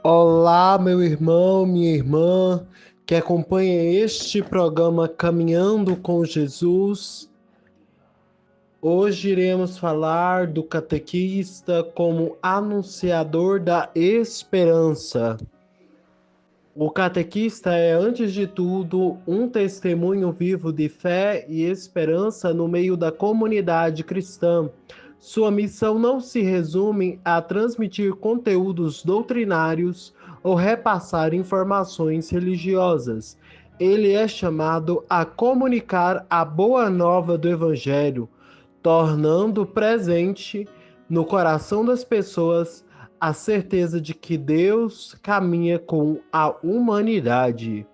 Olá, meu irmão, minha irmã, que acompanha este programa Caminhando com Jesus. Hoje iremos falar do catequista como anunciador da esperança. O catequista é, antes de tudo, um testemunho vivo de fé e esperança no meio da comunidade cristã. Sua missão não se resume a transmitir conteúdos doutrinários ou repassar informações religiosas. Ele é chamado a comunicar a boa nova do Evangelho, tornando presente no coração das pessoas a certeza de que Deus caminha com a humanidade.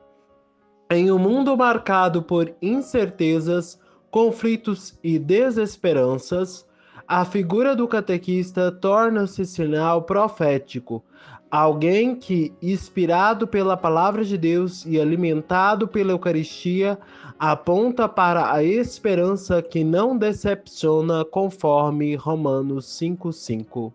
Em um mundo marcado por incertezas, conflitos e desesperanças, a figura do catequista torna-se sinal profético, alguém que, inspirado pela palavra de Deus e alimentado pela Eucaristia, aponta para a esperança que não decepciona, conforme Romanos 5,5.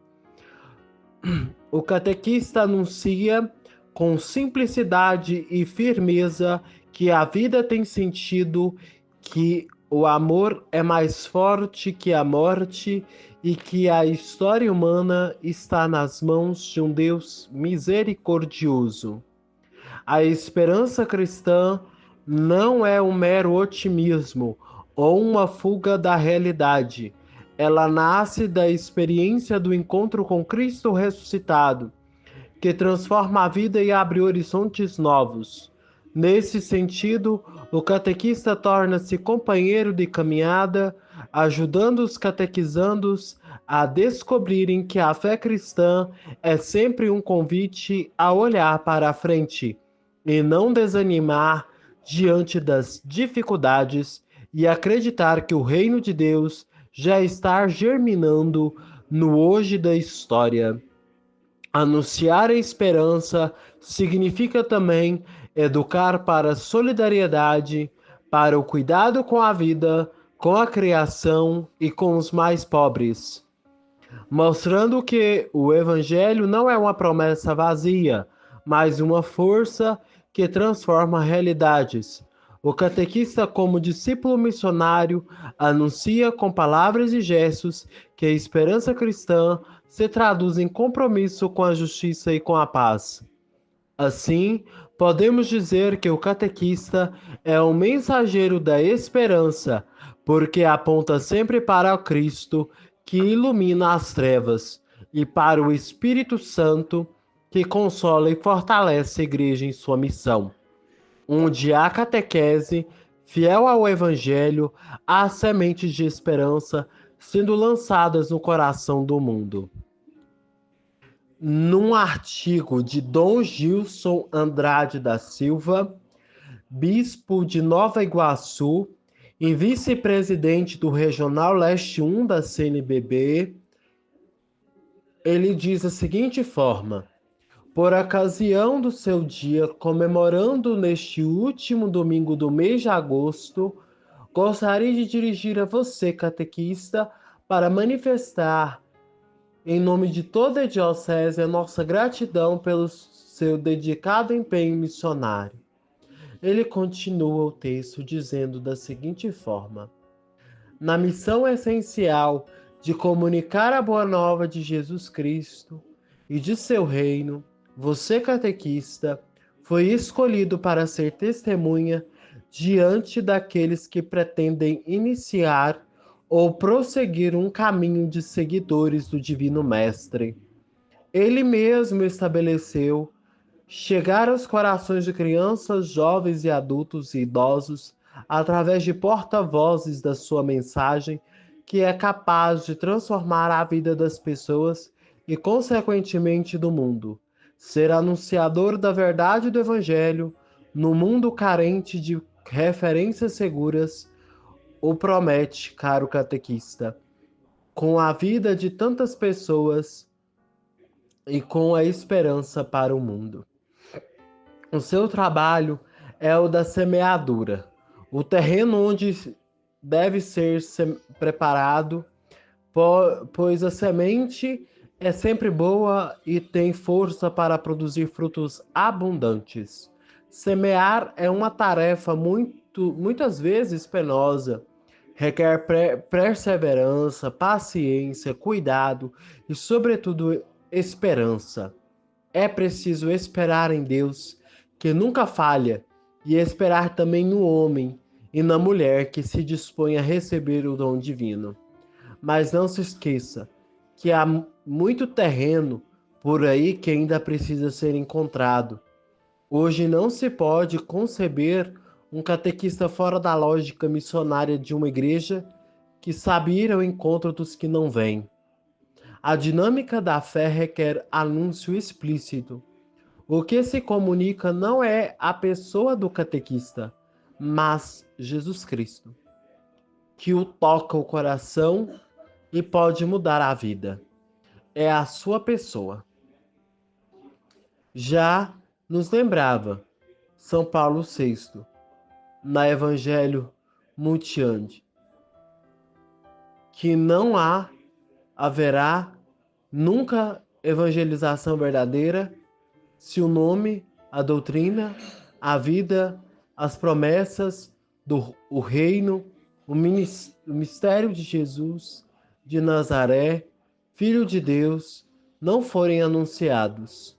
O catequista anuncia com simplicidade e firmeza que a vida tem sentido, que o amor é mais forte que a morte e que a história humana está nas mãos de um Deus misericordioso. A esperança cristã não é um mero otimismo ou uma fuga da realidade. Ela nasce da experiência do encontro com Cristo ressuscitado, que transforma a vida e abre horizontes novos. Nesse sentido, o catequista torna-se companheiro de caminhada, ajudando os catequizandos a descobrirem que a fé cristã é sempre um convite a olhar para a frente e não desanimar diante das dificuldades e acreditar que o reino de Deus já está germinando no hoje da história. Anunciar a esperança significa também educar para a solidariedade, para o cuidado com a vida, com a criação e com os mais pobres, mostrando que o Evangelho não é uma promessa vazia, mas uma força que transforma realidades. O catequista, como discípulo missionário, anuncia com palavras e gestos que a esperança cristã se traduz em compromisso com a justiça e com a paz. Assim, podemos dizer que o catequista é um mensageiro da esperança, porque aponta sempre para o Cristo que ilumina as trevas e para o Espírito Santo que consola e fortalece a igreja em sua missão. Onde há catequese, fiel ao Evangelho, há sementes de esperança sendo lançadas no coração do mundo. Num artigo de Dom Gilson Andrade da Silva, bispo de Nova Iguaçu e vice-presidente do Regional Leste 1 da CNBB, ele diz da seguinte forma: por ocasião do seu dia, comemorando neste último domingo do mês de agosto, gostaria de dirigir a você, catequista, para manifestar em nome de toda a Diocese, a nossa gratidão pelo seu dedicado empenho missionário. Ele continua o texto dizendo da seguinte forma: na missão essencial de comunicar a boa nova de Jesus Cristo e de seu reino, você, catequista, foi escolhido para ser testemunha diante daqueles que pretendem iniciar ou prosseguir um caminho de seguidores do Divino Mestre. Ele mesmo estabeleceu chegar aos corações de crianças, jovens e adultos e idosos através de porta-vozes da sua mensagem, que é capaz de transformar a vida das pessoas e, consequentemente, do mundo. Ser anunciador da verdade do Evangelho no mundo carente de referências seguras o promete, caro catequista, com a vida de tantas pessoas e com a esperança para o mundo. O seu trabalho é o da semeadura, o terreno onde deve ser preparado, pois a semente é sempre boa e tem força para produzir frutos abundantes. Semear é uma tarefa muitas vezes penosa. Requer perseverança, paciência, cuidado e, sobretudo, esperança. É preciso esperar em Deus, que nunca falha, e esperar também no homem e na mulher que se dispõe a receber o dom divino. Mas não se esqueça que há muito terreno por aí que ainda precisa ser encontrado. Hoje não se pode conceber um catequista fora da lógica missionária de uma igreja que sabe ir ao encontro dos que não vêm. A dinâmica da fé requer anúncio explícito. O que se comunica não é a pessoa do catequista, mas Jesus Cristo, que o toca o coração e pode mudar a vida. É a sua pessoa. Já nos lembrava São Paulo VI, na Evangelho Muntiandi, que não haverá nunca evangelização verdadeira se o nome, a doutrina, a vida, as promessas do o reino, o mistério de Jesus de Nazaré, Filho de Deus, não forem anunciados.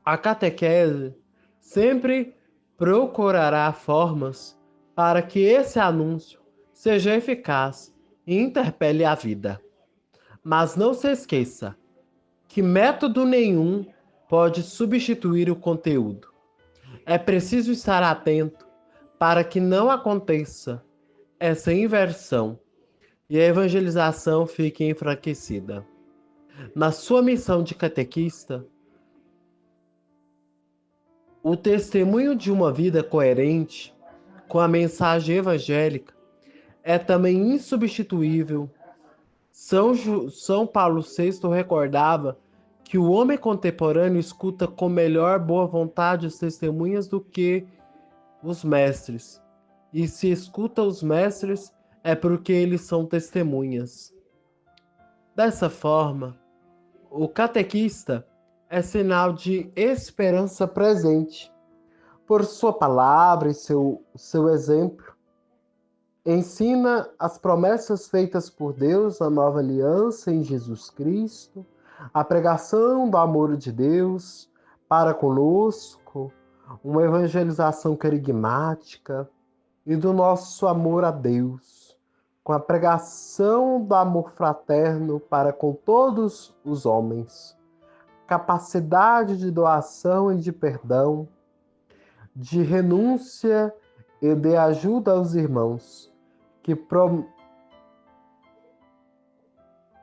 A catequese sempre procurará formas para que esse anúncio seja eficaz e interpele a vida. Mas não se esqueça que método nenhum pode substituir o conteúdo. É preciso estar atento para que não aconteça essa inversão e a evangelização fique enfraquecida. Na sua missão de catequista, o testemunho de uma vida coerente com a mensagem evangélica é também insubstituível. São Paulo VI recordava que o homem contemporâneo escuta com melhor boa vontade as testemunhas do que os mestres. E se escuta os mestres, é porque eles são testemunhas. Dessa forma, o catequista é sinal de esperança presente. Por sua palavra e seu exemplo, ensina as promessas feitas por Deus na nova aliança em Jesus Cristo, a pregação do amor de Deus para conosco, uma evangelização querigmática e do nosso amor a Deus, com a pregação do amor fraterno para com todos os homens, capacidade de doação e de perdão, de renúncia e de ajuda aos irmãos, que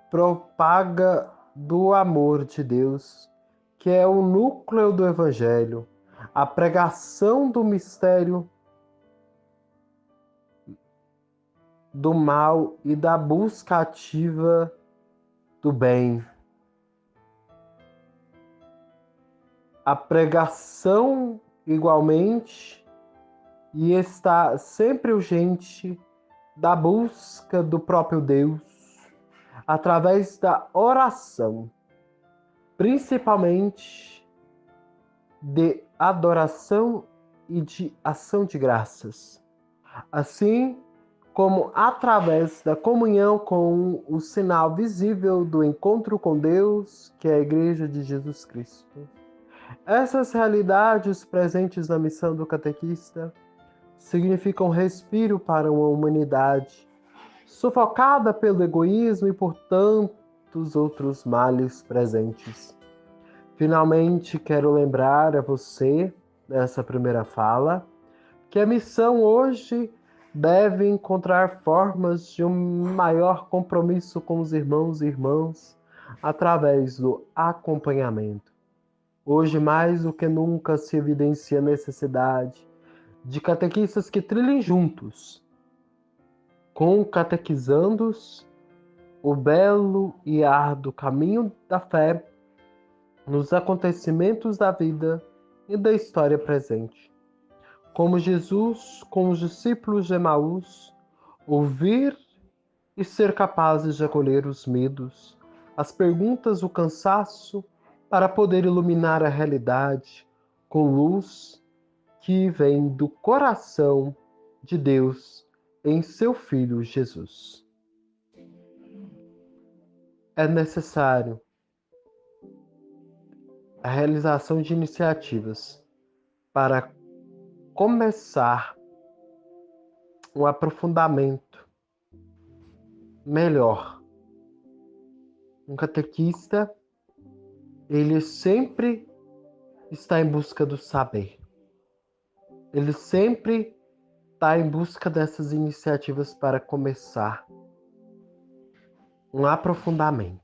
propaga do amor de Deus, que é o núcleo do Evangelho, a pregação do mistério do mal e da busca ativa do bem. A pregação, igualmente, e está sempre urgente da busca do próprio Deus, através da oração, principalmente de adoração e de ação de graças, assim como através da comunhão com o sinal visível do encontro com Deus, que é a Igreja de Jesus Cristo. Essas realidades presentes na missão do catequista significam respiro para uma humanidade sufocada pelo egoísmo e por tantos outros males presentes. Finalmente, quero lembrar a você, nessa primeira fala, que a missão hoje deve encontrar formas de um maior compromisso com os irmãos e irmãs através do acompanhamento. Hoje, mais do que nunca, se evidencia a necessidade de catequistas que trilhem juntos, com catequizandos, o belo e árduo caminho da fé nos acontecimentos da vida e da história presente. Como Jesus, com os discípulos de Emaús, ouvir e ser capazes de acolher os medos, as perguntas, o cansaço, para poder iluminar a realidade com luz que vem do coração de Deus em seu Filho Jesus. É necessário a realização de iniciativas para começar um aprofundamento melhor. Um catequista, ele sempre está em busca do saber. Ele sempre está em busca dessas iniciativas para começar um aprofundamento.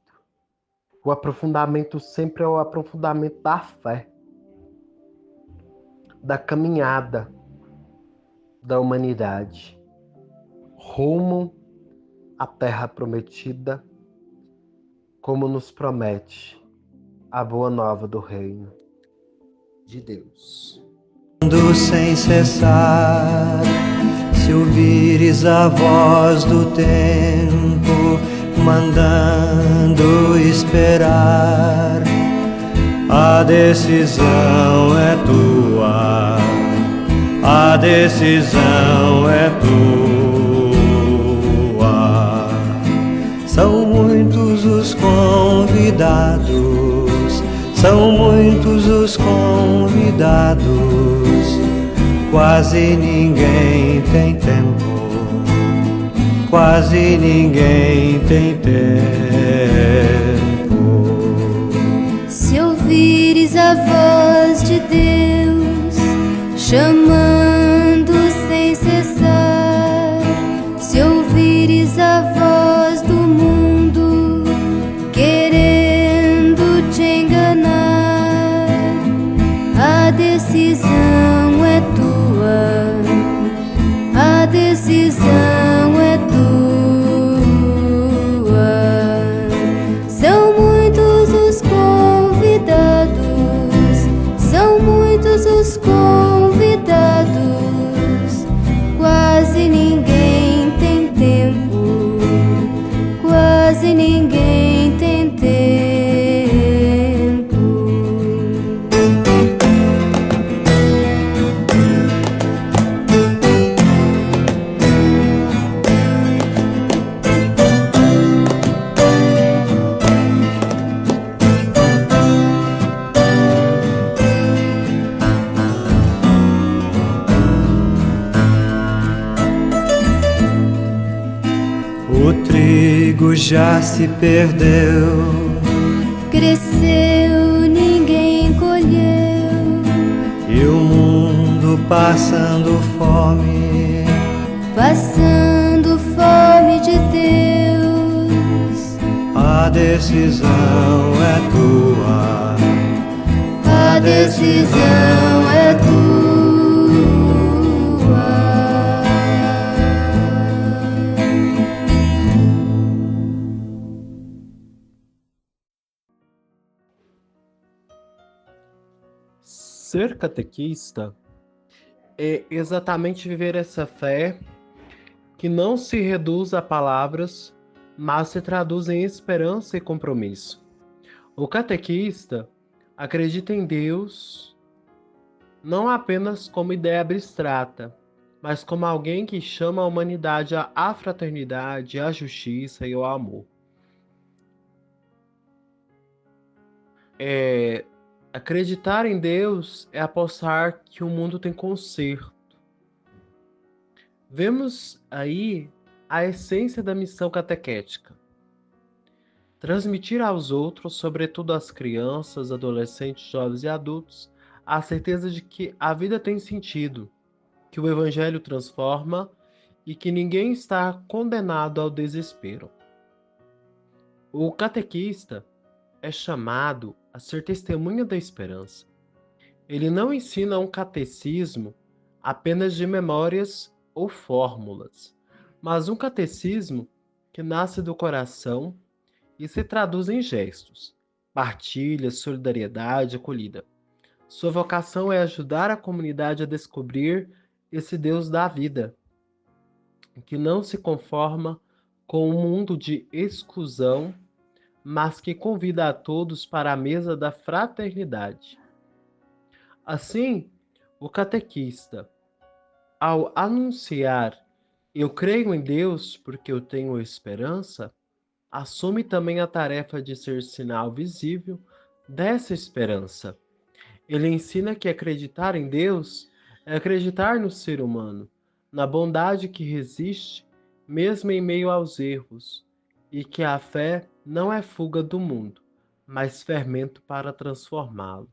O aprofundamento sempre é o aprofundamento da fé, da caminhada da humanidade rumo à terra prometida, como nos promete a boa nova do reino de Deus. Sem cessar, se ouvires a voz do tempo mandando esperar, a decisão é tua, a decisão é tua. São muitos os convidados, são muitos os convidados, quase ninguém tem tempo, quase ninguém tem tempo. Se ouvires a voz de Deus chamando sem cessar, se ouvires a voz do mundo querendo te enganar, a decisão é tua, a decisão é tua. São muitos os convidados, são muitos os convidados, quase ninguém tem tempo, quase ninguém tem tempo. O trigo já se perdeu, Cresceu, ninguém colheu, e o mundo passando fome, passando fome de Deus. a decisão é tua, A decisão é tua. Ser catequista é exatamente viver essa fé que não se reduz a palavras, mas se traduz em esperança e compromisso. O catequista acredita em Deus não apenas como ideia abstrata, mas como alguém que chama a humanidade à fraternidade, à justiça e ao amor. Acreditar em Deus é apostar que o mundo tem conserto. Vemos aí a essência da missão catequética: transmitir aos outros, sobretudo às crianças, adolescentes, jovens e adultos, a certeza de que a vida tem sentido, que o Evangelho transforma e que ninguém está condenado ao desespero. O catequista é chamado a ser testemunha da esperança. Ele não ensina um catecismo apenas de memórias ou fórmulas, mas um catecismo que nasce do coração e se traduz em gestos, partilha, solidariedade, acolhida. Sua vocação é ajudar a comunidade a descobrir esse Deus da vida, que não se conforma com um mundo de exclusão, mas que convida a todos para a mesa da fraternidade. Assim, o catequista, ao anunciar "Eu creio em Deus porque eu tenho esperança", assume também a tarefa de ser sinal visível dessa esperança. Ele ensina que acreditar em Deus é acreditar no ser humano, na bondade que resiste mesmo em meio aos erros, e que a fé não é fuga do mundo, mas fermento para transformá-lo.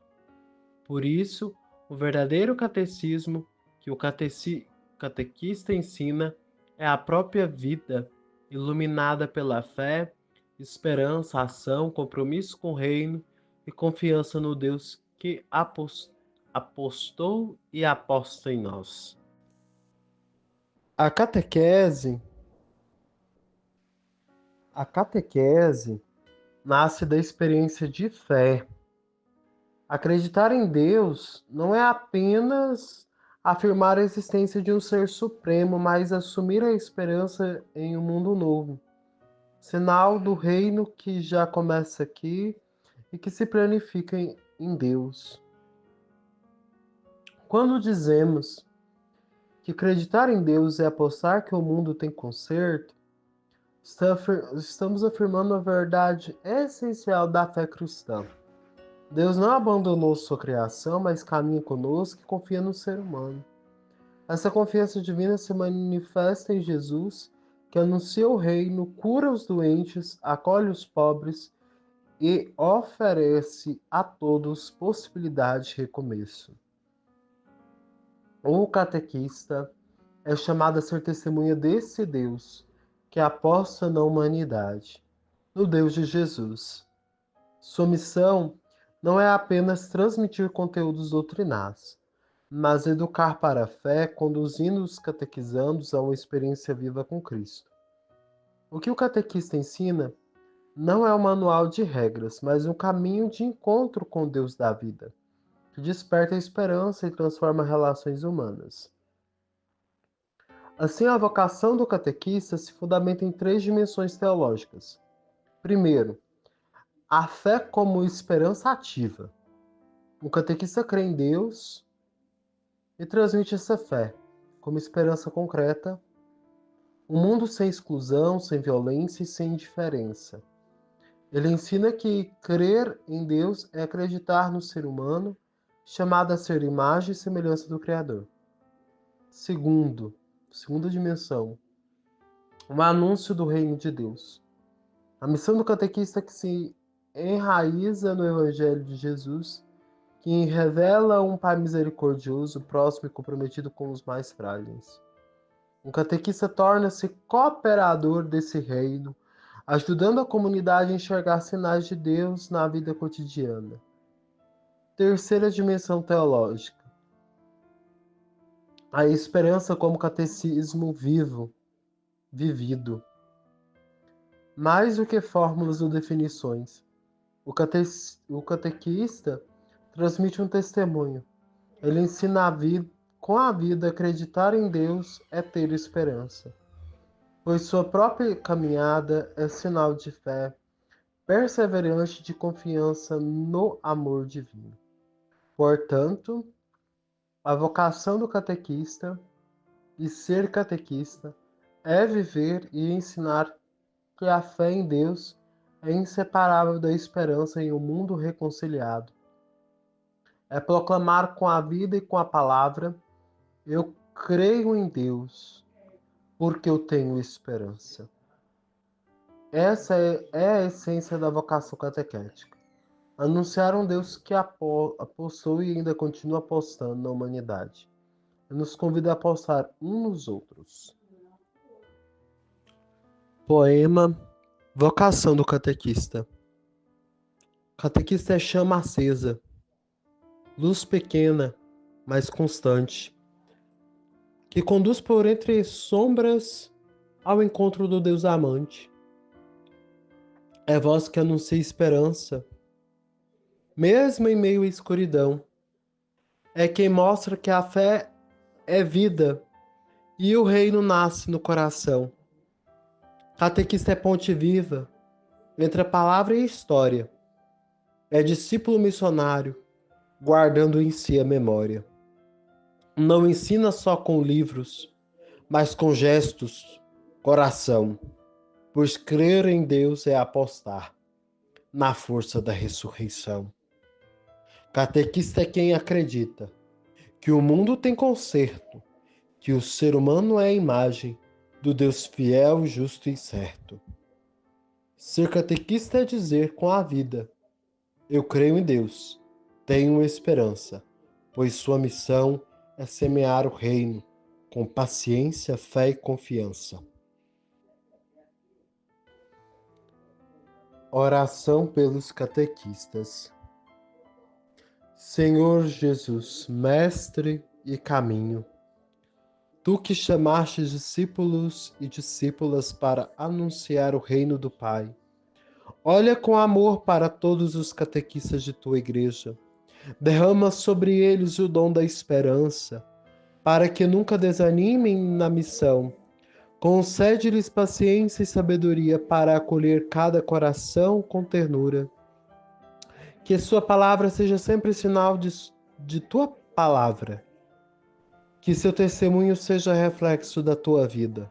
Por isso, o verdadeiro catecismo que o catequista ensina é a própria vida, iluminada pela fé, esperança, ação, compromisso com o reino e confiança no Deus que apostou e aposta em nós. A catequese, a catequese nasce da experiência de fé. Acreditar em Deus não é apenas afirmar a existência de um ser supremo, mas assumir a esperança em um mundo novo, sinal do reino que já começa aqui e que se planifica em Deus. Quando dizemos que acreditar em Deus é apostar que o mundo tem conserto, estamos afirmando a verdade essencial da fé cristã. Deus não abandonou sua criação, mas caminha conosco e confia no ser humano. Essa confiança divina se manifesta em Jesus, que anuncia o reino, cura os doentes, acolhe os pobres e oferece a todos possibilidade de recomeço. O catequista é chamado a ser testemunha desse Deus, que aposta na humanidade, no Deus de Jesus. Sua missão não é apenas transmitir conteúdos doutrinários, mas educar para a fé, conduzindo os catequizandos a uma experiência viva com Cristo. O que o catequista ensina não é um manual de regras, mas um caminho de encontro com o Deus da vida, que desperta a esperança e transforma relações humanas. Assim, a vocação do catequista se fundamenta em 3 dimensões teológicas. Primeiro, a fé como esperança ativa. O catequista crê em Deus e transmite essa fé como esperança concreta, um mundo sem exclusão, sem violência e sem indiferença. Ele ensina que crer em Deus é acreditar no ser humano, chamado a ser imagem e semelhança do Criador. Segunda dimensão, o anúncio do reino de Deus. A missão do catequista que se enraiza no Evangelho de Jesus, que revela um Pai misericordioso, próximo e comprometido com os mais frágeis. O catequista torna-se cooperador desse reino, ajudando a comunidade a enxergar sinais de Deus na vida cotidiana. Terceira dimensão teológica. A esperança como catecismo vivido. Mais do que fórmulas ou definições, o catequista transmite um testemunho. Ele ensina com a vida, acreditar em Deus é ter esperança, pois sua própria caminhada é sinal de fé, perseverante de confiança no amor divino. Portanto, a vocação do catequista e ser catequista é viver e ensinar que a fé em Deus é inseparável da esperança em um mundo reconciliado. É proclamar com a vida e com a palavra: eu creio em Deus, porque eu tenho esperança. Essa é a essência da vocação catequética. Anunciar um Deus que apostou e ainda continua apostando na humanidade. Ele nos convida a apostar uns nos outros. Poema Vocação do catequista. Catequista é chama acesa, luz pequena, mas constante, que conduz por entre sombras ao encontro do Deus amante. É voz que anuncia esperança, mesmo em meio à escuridão. É quem mostra que a fé é vida e o reino nasce no coração. Catequista é ponte viva, entre a palavra e a história. É discípulo missionário, guardando em si a memória. Não ensina só com livros, mas com gestos, coração, pois crer em Deus é apostar na força da ressurreição. Catequista é quem acredita que o mundo tem conserto, que o ser humano é a imagem do Deus fiel, justo e certo. Ser catequista é dizer com a vida: eu creio em Deus, tenho esperança, pois sua missão é semear o reino com paciência, fé e confiança. Oração pelos catequistas. Senhor Jesus, mestre e caminho, tu que chamaste discípulos e discípulas para anunciar o reino do Pai, olha com amor para todos os catequistas de tua igreja. Derrama sobre eles o dom da esperança, para que nunca desanimem na missão. Concede-lhes paciência e sabedoria para acolher cada coração com ternura. Que sua palavra seja sempre sinal de tua palavra. Que seu testemunho seja reflexo da tua vida.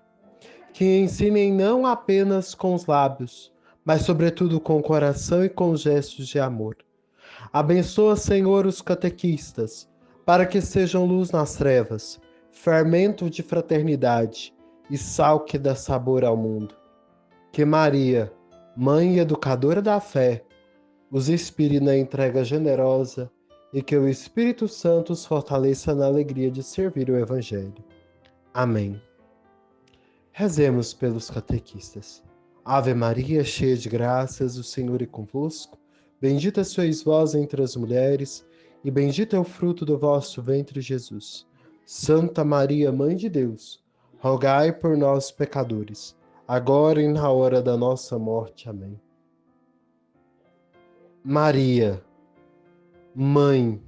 Que ensinem não apenas com os lábios, mas sobretudo com o coração e com gestos de amor. Abençoa, Senhor, os catequistas, para que sejam luz nas trevas, fermento de fraternidade e sal que dá sabor ao mundo. Que Maria, mãe e educadora da fé, os inspire na entrega generosa e que o Espírito Santo os fortaleça na alegria de servir o Evangelho. Amém. Rezemos pelos catequistas. Ave Maria, cheia de graças, o Senhor é convosco. Bendita sois vós entre as mulheres, e bendito é o fruto do vosso ventre, Jesus. Santa Maria, Mãe de Deus, rogai por nós, pecadores, agora e na hora da nossa morte. Amém. Maria, Mãe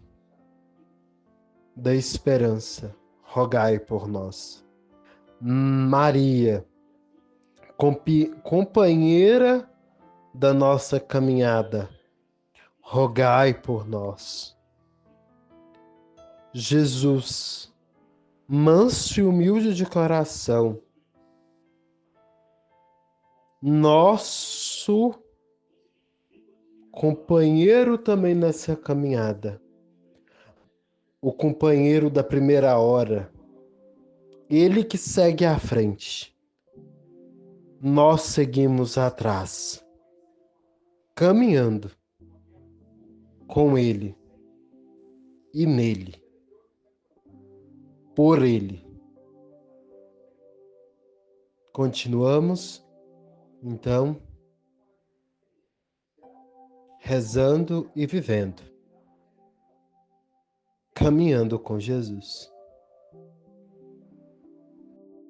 da esperança, rogai por nós. Maria, companheira da nossa caminhada, rogai por nós. Jesus, manso e humilde de coração, nosso companheiro também nessa caminhada, o companheiro da primeira hora, ele que segue à frente, nós seguimos atrás, caminhando com ele e nele, por ele. Continuamos, então, rezando e vivendo, caminhando com Jesus.